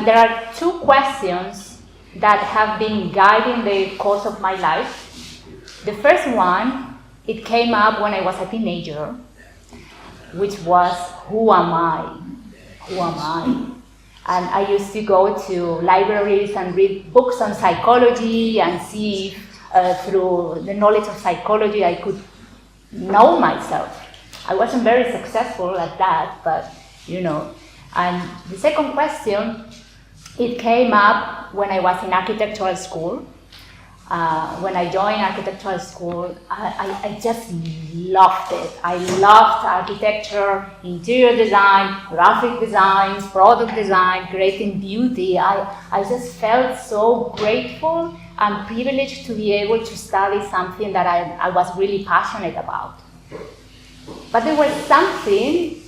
There are two questions that have been guiding the course of my life. The first one, it came up when I was a teenager, which was, who am I? Who am I? And I used to go to libraries and read books on psychology and see if through the knowledge of psychology I could know myself. I wasn't very successful at that, but you know. And the second question, it came up when I was in architectural school. When I joined architectural school, I just loved it. I loved architecture, interior design, graphic design, product design, creating beauty. I just felt so grateful and privileged to be able to study something that I was really passionate about. But there was something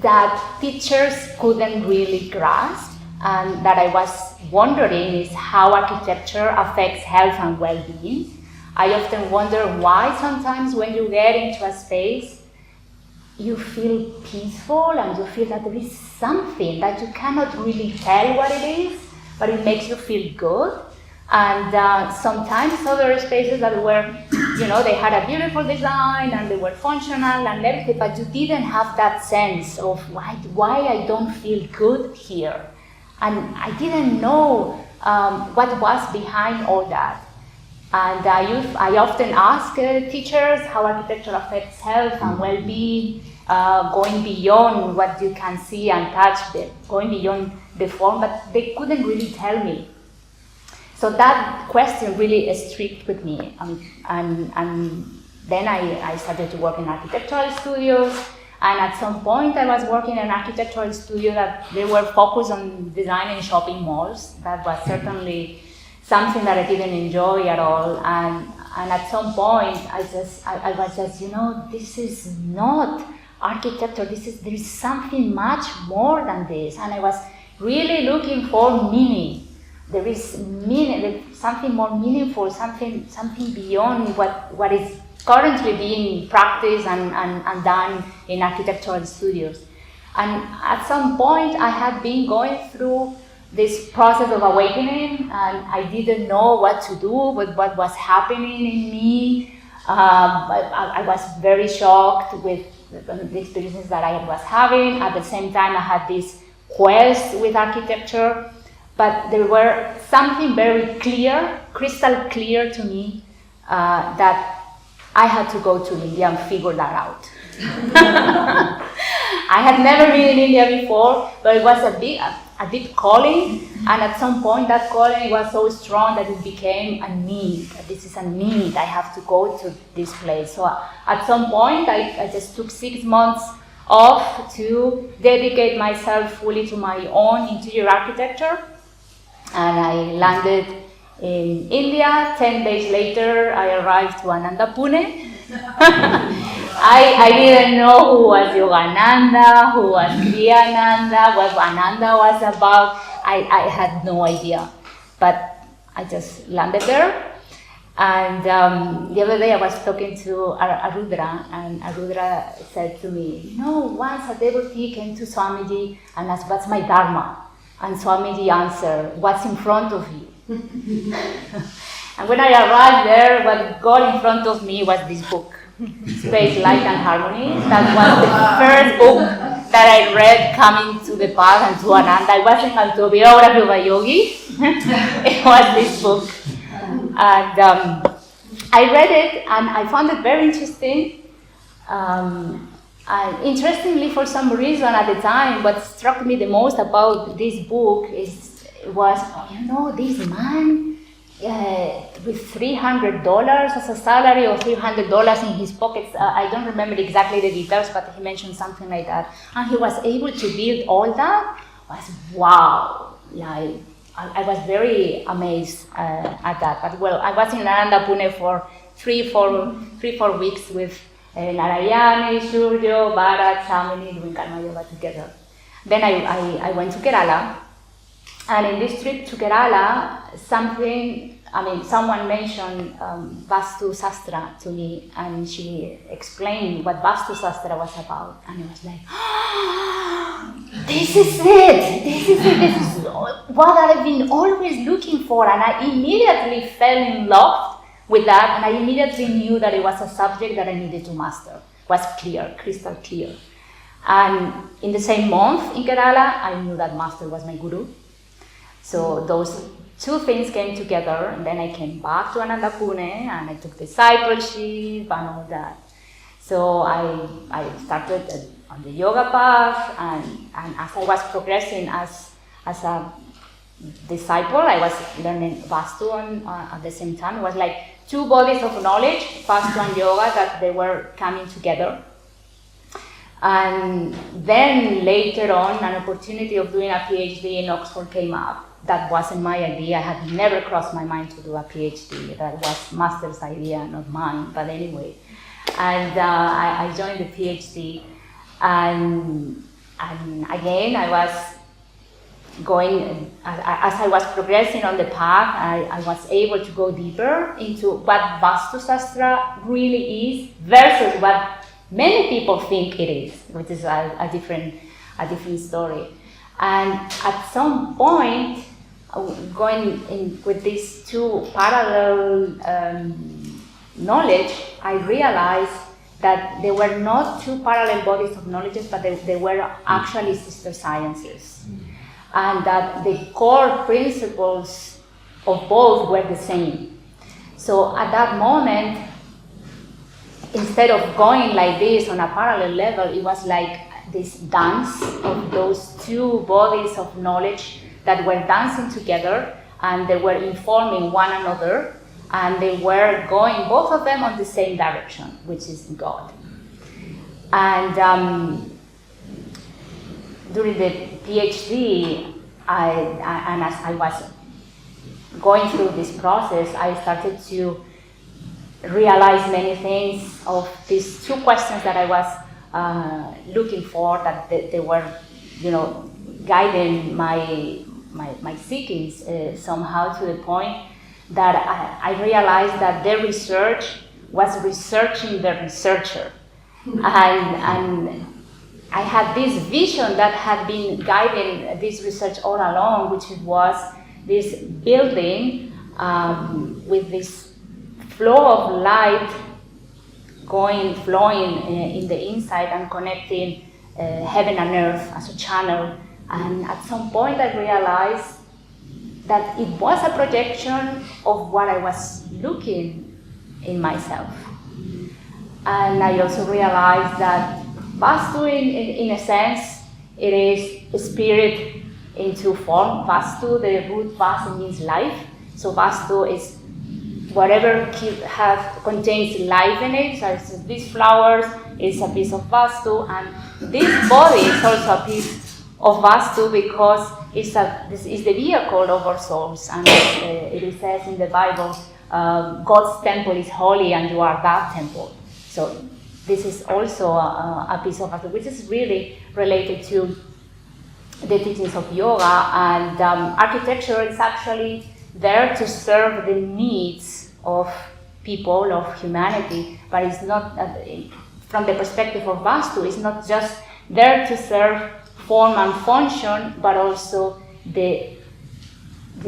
that teachers couldn't really grasp, and that I was wondering is how architecture affects health and well-being. I often wonder why sometimes when you get into a space, you feel peaceful and you feel that there is something that you cannot really tell what it is, but it makes you feel good. And sometimes other spaces that were, they had a beautiful design and they were functional and everything, but you didn't have that sense of why I don't feel good here. And I didn't know what was behind all that. And I often ask teachers how architecture affects health and well-being, going beyond what you can see and touch, going beyond the form, but they couldn't really tell me. So that question really struck with me. And then I started to work in architectural studios. And at some point, I was working in an architectural studio that they were focused on designing shopping malls. That was certainly something that I didn't enjoy at all. And at some point, I was just, this is not architecture. There is something much more than this. And I was really looking for meaning. There is meaning, there's something more meaningful, something beyond what is currently being practiced and done in architectural studios. And at some point, I had been going through this process of awakening, and I didn't know what to do with what was happening in me. I was very shocked with the experiences that I was having. At the same time, I had this quest with architecture, but there were something very clear, crystal clear to me, that I had to go to India and figure that out. I had never been in India before, but it was a deep calling, and at some point that calling was so strong that it became a need. This is a need, I have to go to this place. So at some point I just took 6 months off to dedicate myself fully to my own interior architecture, and I landed in India. 10 days later, I arrived to Ananda, Pune. I didn't know who was Yogananda, who was Kriyananda, what Ananda was about. I had no idea. But I just landed there. And the other day I was talking to Arudra, and Arudra said to me, once a devotee came to Swamiji and asked, what's my dharma? And Swamiji answered, what's in front of you? And when I arrived there, what got in front of me was this book, Space, Light and Harmony. That was the first book that I read coming to the path and to Ananda. It wasn't an autobiography of a yogi. It was this book. And I read it and I found it very interesting. And interestingly, for some reason at the time, what struck me the most about this book was, this man with $300 as a salary or $300 in his pockets. I don't remember exactly the details, but he mentioned something like that. And he was able to build all that. Was wow. Yeah, I was very amazed at that. But well, I was in Ananda, Pune for 3-4 weeks with Narayani, Suryo, Bharat, Samini, doing Karma Yoga together. Then I went to Kerala. And in this trip to Kerala, someone mentioned Vastu Shastra to me, and she explained what Vastu Shastra was about. And I was like, this is it. This what I've been always looking for, and I immediately fell in love with that, and I immediately knew that it was a subject that I needed to master. It was clear, crystal clear. And in the same month in Kerala, I knew that master was my guru. So those two things came together, and then I came back to Ananda Pune, and I took discipleship and all that. So I started on the yoga path, and as I was progressing as a disciple, I was learning Vastu at the same time. It was like two bodies of knowledge, Vastu and yoga, that they were coming together. And then later on, an opportunity of doing a PhD in Oxford came up. That wasn't my idea. I had never crossed my mind to do a PhD. That was master's idea, not mine. But anyway, and I joined the PhD, and again I was going, as I was progressing on the path, I was able to go deeper into what Vastu Shastra really is versus what many people think it is, which is a different story. And at some point, going in with these two parallel knowledge, I realized that they were not two parallel bodies of knowledge, but they were actually sister sciences. And that the core principles of both were the same. So at that moment, instead of going like this on a parallel level, it was like this dance of those two bodies of knowledge that were dancing together, and they were informing one another, and they were going, both of them, on the same direction, which is God. And during the PhD, and as I was going through this process, I started to realize many things of these two questions that I was looking for, that they were, guiding my seekings somehow, to the point that I realized that their research was researching the researcher. And I had this vision that had been guiding this research all along, which was this building with this flow of light flowing in the inside and connecting heaven and earth as a channel. And at some point I realized that it was a projection of what I was looking in myself. And I also realized that Vastu, in a sense, it is spirit into form. Vastu, the root Vastu means life. So Vastu is whatever contains life in it. So these flowers is a piece of Vastu, and this body is also a piece of Vastu, because this is the vehicle of our souls. And it says in the Bible, God's temple is holy, and you are that temple. So this is also a piece of Vastu, which is really related to the teachings of yoga. And architecture is actually there to serve the needs of people, of humanity, but it's not, from the perspective of Vastu, it's not just there to serve form and function, but also the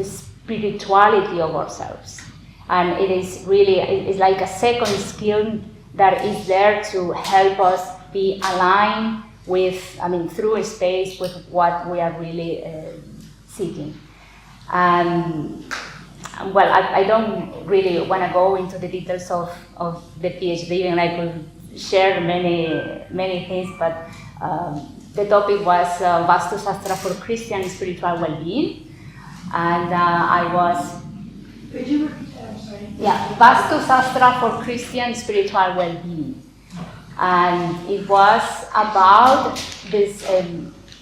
spirituality of ourselves. And it is really, it's like a second skill that is there to help us be aligned with, through space, with what we are really seeking. Well, I don't really want to go into the details of the PhD, and I could share many things, but the topic was Vastu Shastra for Christian spiritual well-being, and I was... Could you repeat that? I'm sorry. Yeah, Vastu Shastra for Christian spiritual well-being. And it was about this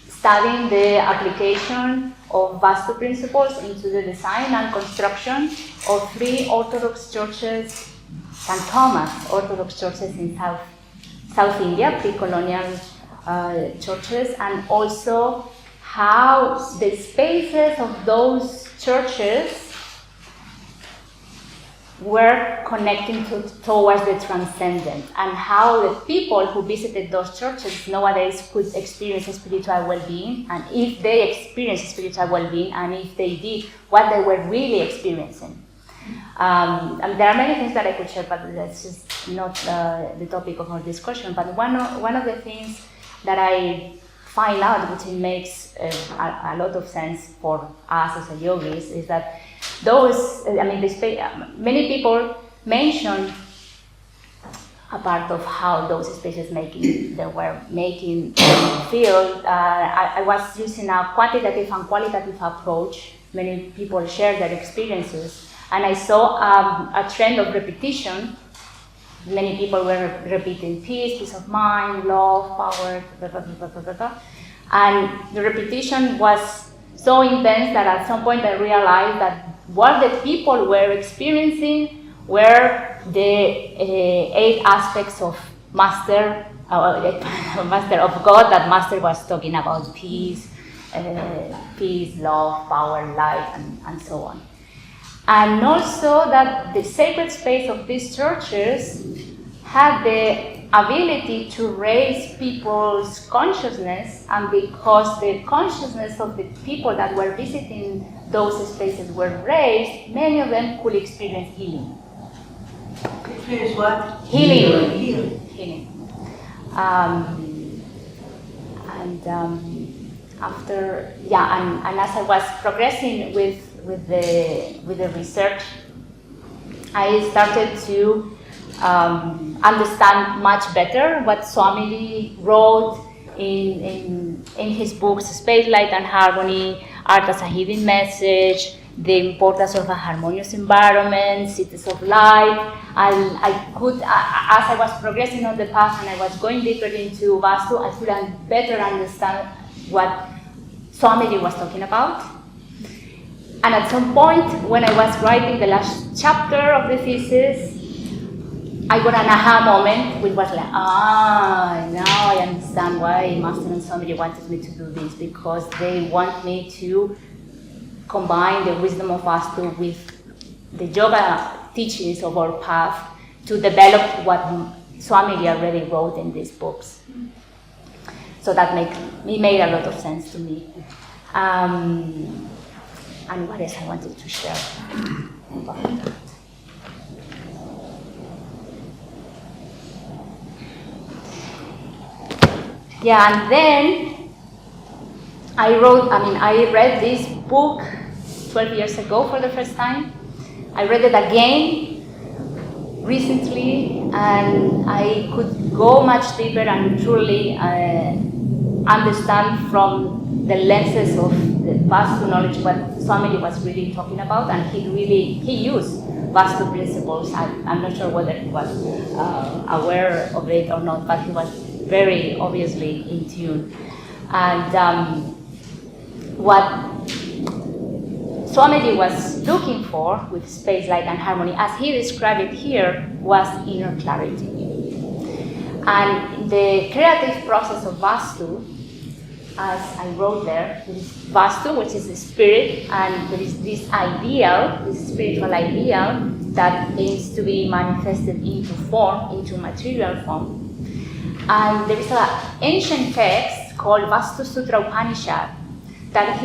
studying the application of Vastu principles into the design and construction of 3 Orthodox churches, St. Thomas Orthodox churches in South India, pre-colonial churches, and also how the spaces of those churches were connecting towards the transcendent, and how the people who visited those churches nowadays could experience spiritual well-being, and if they experienced spiritual well-being, and if they did, what they were really experiencing. And there are many things that I could share, but that's just not the topic of our discussion. But one of the things that I find out, which makes a lot of sense for us as yogis, is that many people mention a part of how those spaces were making them feel. I was using a quantitative and qualitative approach. Many people share their experiences, and I saw a trend of repetition. Many people were repeating peace of mind, love, power, and the repetition was so intense that at some point I realized that what the people were experiencing were the 8 aspects of Master of God that Master was talking about: peace, love, power, light, and so on. And also that the sacred space of these churches had the ability to raise people's consciousness, and because the consciousness of the people that were visiting those spaces were raised, many of them could experience healing. Experience what? Healing. And as I was progressing with the research, I started to understand much better what Swami wrote in his books, Space, Light and Harmony, Art as a Hidden Message, the importance of a harmonious environment, cities of light. And I could, as I was progressing on the path and I was going deeper into Vastu, I could better understand what Swami was talking about. And at some point, when I was writing the last chapter of the thesis, I got an aha moment, which was like, now I understand why Master and Swami wanted me to do this, because they want me to combine the wisdom of Vastu with the yoga teachings of our path to develop what Swami already wrote in these books. So that made a lot of sense to me. And what else I wanted to share about that? Yeah, and then I read this book 12 years ago for the first time. I read it again recently, and I could go much deeper and truly understand from the lenses of the Vastu knowledge what Swami was really talking about, and he used Vastu principles. I'm not sure whether he was aware of it or not, but he was very obviously in tune. And what Swamiji was looking for with Space, Light and Harmony, as he described it here, was inner clarity. And the creative process of Vastu, as I wrote there, is Vastu, which is the spirit, and there is this ideal, this spiritual ideal, that aims to be manifested into form, into material form. And there is an ancient text called Vastu Sutra Upanishad that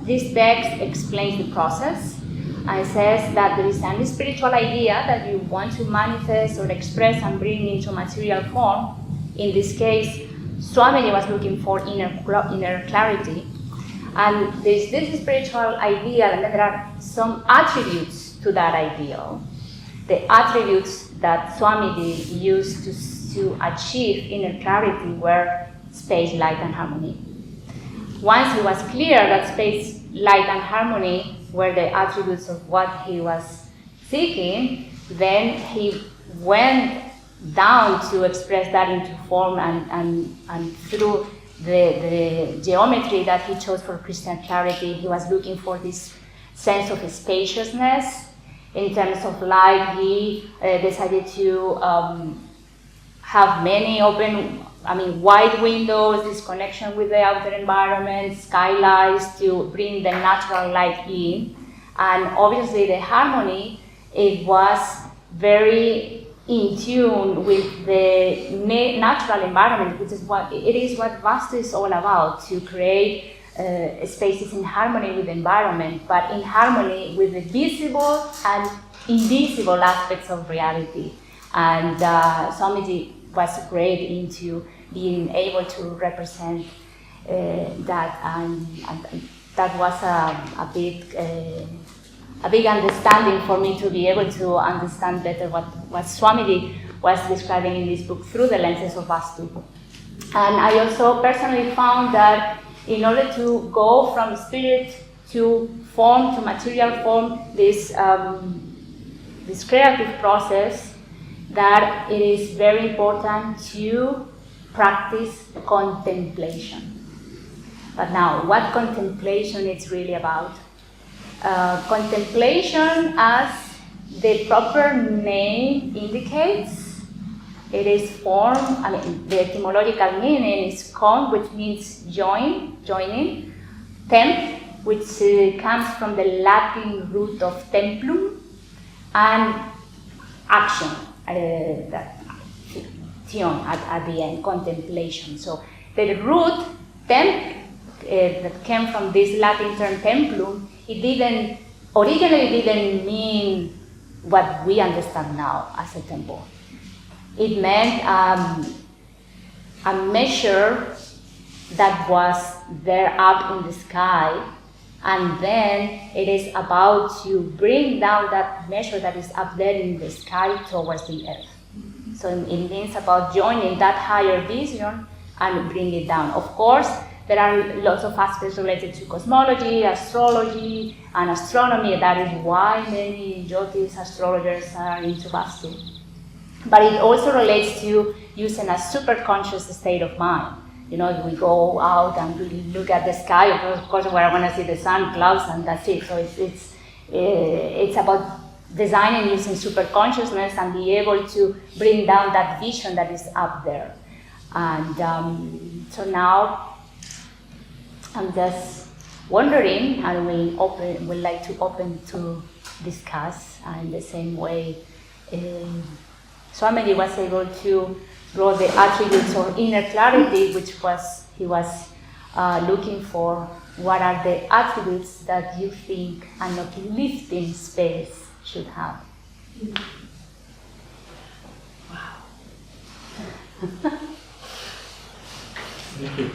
this text explains the process, and says that there is a spiritual idea that you want to manifest or express and bring into material form. In this case, Swamiji was looking for inner clarity, and there is this spiritual ideal, and then there are some attributes to that ideal. The attributes that Swamiji used to achieve inner clarity were space, light, and harmony. Once he was clear that space, light, and harmony were the attributes of what he was seeking, then he went down to express that into form, and through the geometry that he chose for crystal clarity, he was looking for this sense of spaciousness. In terms of light, he decided to have many wide windows, this connection with the outer environment, skylights to bring the natural light in. And obviously the harmony it was very in tune with the natural environment, which is what Vastu is all about, to create spaces in harmony with the environment, but in harmony with the visible and invisible aspects of reality. And Swamiji was great into being able to represent that, and that was a big understanding for me to be able to understand better what Swamiji was describing in this book through the lenses of Vastu. And I also personally found that in order to go from spirit to form, to material form, this creative process, that it is very important to practice contemplation. But now, what contemplation is really about? Contemplation, as the proper name indicates, it is form, the etymological meaning is con, which means joining, temp, which comes from the Latin root of templum, and action, tion at the end, contemplation. So the root, temp, that came from this Latin term templum, it originally didn't mean what we understand now as a temple. It meant a measure that was there up in the sky, and then it is about to bring down that measure that is up there in the sky towards the earth. So it means about joining that higher vision and bring it down. Of course, there are lots of aspects related to cosmology, astrology, and astronomy. That is why many Jyotis astrologers are into Vastu. But it also relates to using a superconscious state of mind. You know, we go out and we look at the sky. Of course, where I want to see the sun, clouds, and that's it. So it's about designing using superconsciousness and be able to bring down that vision that is up there. And so now I'm just wondering, and we'd like to open to discuss, and the same way Swamiji was able to draw the attributes of inner clarity, which he was looking for. What are the attributes that you think an uplifting space should have? Wow. Thank you.